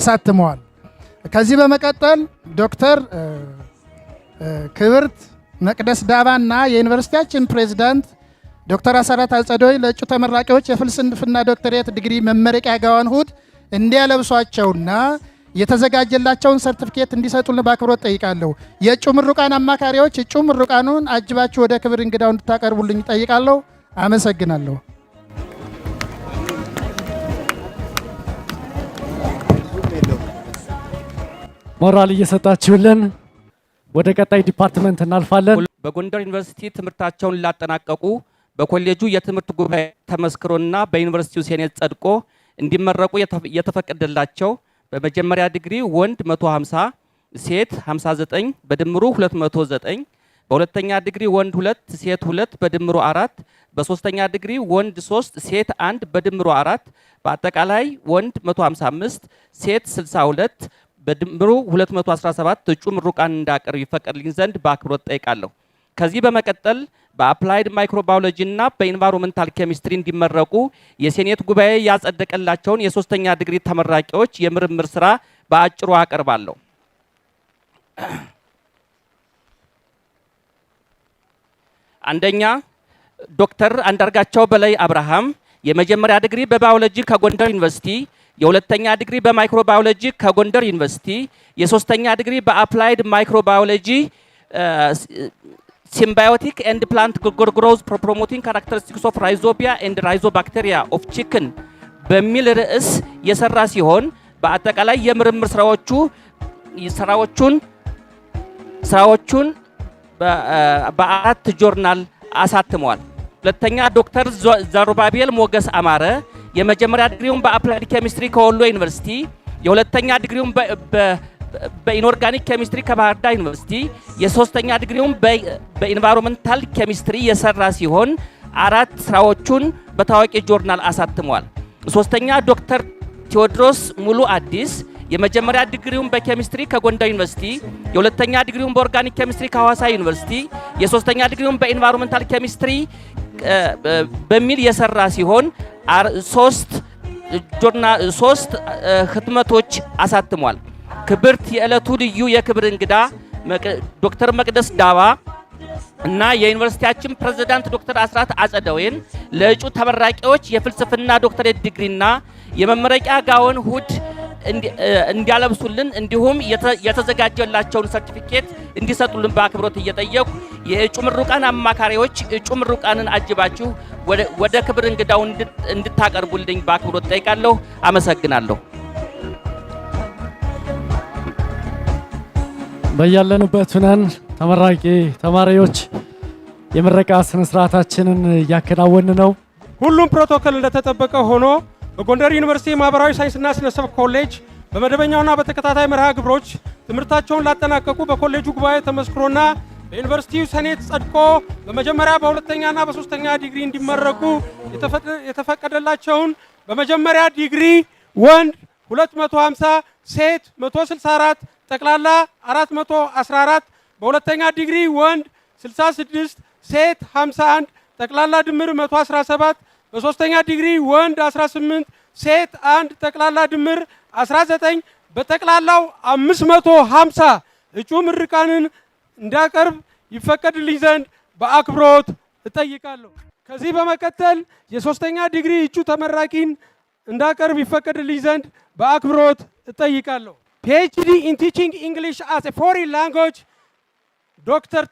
አሳትመዋል። ከዚህ በመቀጠል ዶክተር ክብርት መቅደስ ዳባና የዩኒቨርሲቲያችን ፕሬዝዳንት ዶክተር አስራት አጸደወይ ለእጩ ተመራቂዎች የፍልስፍና ዶክተሬት ዲግሪ መመረቂያ ጋዋን ሁድ እንዲያለብሷቸውና የተዘጋጀላቸውን ሰርቲፊኬት እንዲሰጡልን በአክብሮት ጠይቃለሁ። የእጩ ምሩቃን አማካሪዎች እጩ ምሩቃኑን አጅባችሁ ወደ ክብር እንግዳው እንድታቀርቡልኝ ጠይቃለሁ። አመሰግናለሁ። ሞራል እየሰጣችሁልን ወደ ቀጣይ ዲፓርትመንት እናልፋለን። በጎንደር ዩኒቨርሲቲ ትምህርታቸውን ላጠናቀቁ በኮሌጁ የትምህርት ጉባኤ ተመስክሮና በዩኒቨርሲቲው ሴኔት ጸድቆ እንዲመረቁ የተፈቀደላቸው በመጀመሪያ ዲግሪ ወንድ 150 ሴት 59 በድምሩ 209፣ በሁለተኛ ዲግሪ ወንድ 2 ሴት 2 በድምሩ 4፣ በሶስተኛ ዲግሪ ወንድ 3 ሴት 1 በድምሩ 4፣ በአጠቃላይ ወንድ 155 ሴት 62 በድምሩ 217 እጩ ምሩቃን እንዳቀርብ ይፈቀድልኝ ዘንድ በአክብሮት ጠይቃለሁ። ከዚህ በመቀጠል በአፕላይድ ማይክሮባዮሎጂ እና በኢንቫይሮንመንታል ኬሚስትሪ እንዲመረቁ የሴኔት ጉባኤ ያጸደቀላቸውን የሶስተኛ ዲግሪ ተመራቂዎች የምርምር ስራ በአጭሩ አቀርባለሁ። አንደኛ ዶክተር አንዳርጋቸው በላይ አብርሃም የመጀመሪያ ዲግሪ በባዮሎጂ ከጎንደር ዩኒቨርሲቲ፣ የሁለተኛ ዲግሪ በማይክሮባዮሎጂ ከጎንደር ዩኒቨርሲቲ፣ የሶስተኛ ዲግሪ በአፕላይድ ማይክሮባዮሎጂ ሲምባዮቲክ ኤንድ ፕላንት ግሮዝ ፕሮሞቲንግ ካራክተሪስቲክስ ኦፍ ራይዞቢያ ኤንድ ራይዞባክቴሪያ ኦፍ ቺክን በሚል ርዕስ የሰራ ሲሆን በአጠቃላይ የምርምር ስራዎቹን በአራት ጆርናል አሳትሟል። ሁለተኛ ዶክተር ዘሩባቤል ሞገስ አማረ የመጀመሪያ ዲግሪውን በአፕላይድ ኬሚስትሪ ከወሎ ዩኒቨርሲቲ፣ የሁለተኛ ዲግሪውን በኢንኦርጋኒክ ኬሚስትሪ ከባህር ዳር ዩኒቨርሲቲ፣ የሶስተኛ ዲግሪውን በኢንቫይሮንመንታል ኬሚስትሪ የሰራ ሲሆን አራት ስራዎቹን በታዋቂ ጆርናል አሳትሟል። ሶስተኛ ዶክተር ቴዎድሮስ ሙሉ አዲስ የመጀመሪያ ዲግሪውን በኬሚስትሪ ከጎንደር ዩኒቨርሲቲ፣ የሁለተኛ ዲግሪውን በኦርጋኒክ ኬሚስትሪ ከሐዋሳ ዩኒቨርሲቲ፣ የሶስተኛ ዲግሪውን በኢንቫይሮንመንታል ኬሚስትሪ በሚል የሰራ ሲሆን ሶስት ህትመቶች አሳትሟል። ክብርት የዕለቱ ልዩ የክብር እንግዳ ዶክተር መቅደስ ዳባ እና የዩኒቨርሲቲያችን ፕሬዝዳንት ዶክተር አስራት አጸደወይን ለእጩ ተመራቂዎች የፍልስፍና ዶክተሬት ዲግሪና የመመረቂያ ጋውን ሁድ እንዲያለብሱልን እንዲሁም የተዘጋጀላቸውን ሰርቲፊኬት እንዲሰጡልን በአክብሮት እየጠየቁ የእጩ ምሩቃን አማካሪዎች እጩ ምሩቃንን አጅባችሁ ወደ ክብር እንግዳው እንድታቀርቡልኝ በአክብሮት ጠይቃለሁ። አመሰግናለሁ። በያለንበት ሆነን ተመራቂ ተማሪዎች የምረቃ ስነ ስርዓታችንን እያከናወን ነው። ሁሉም ፕሮቶኮል እንደተጠበቀ ሆኖ በጎንደር ዩኒቨርሲቲ ማህበራዊ ሳይንስና ስነሰብ ኮሌጅ በመደበኛውና በተከታታይ መርሃ ግብሮች ትምህርታቸውን ላጠናቀቁ በኮሌጁ ጉባኤ ተመስክሮና በዩኒቨርሲቲው ሴኔት ጸድቆ በመጀመሪያ በሁለተኛና በሶስተኛ ዲግሪ እንዲመረቁ የተፈቀደላቸውን በመጀመሪያ ዲግሪ ወንድ 250 ሴት 164 ጠቅላላ 414 በሁለተኛ ዲግሪ ወንድ 66 ሴት 51 ጠቅላላ ድምር 117 በሶስተኛ ዲግሪ ወንድ 18 ሴት 1 ጠቅላላ ድምር 19 በጠቅላላው 550 እጩ ምሩቃንን እንዳቀርብ ይፈቀድልኝ ዘንድ በአክብሮት እጠይቃለሁ። ከዚህ በመቀጠል የሶስተኛ ዲግሪ እጩ ተመራቂን እንዳቀርብ ይፈቀድልኝ ዘንድ በአክብሮት እጠይቃለሁ። PhD in teaching English as a foreign language ዶክተር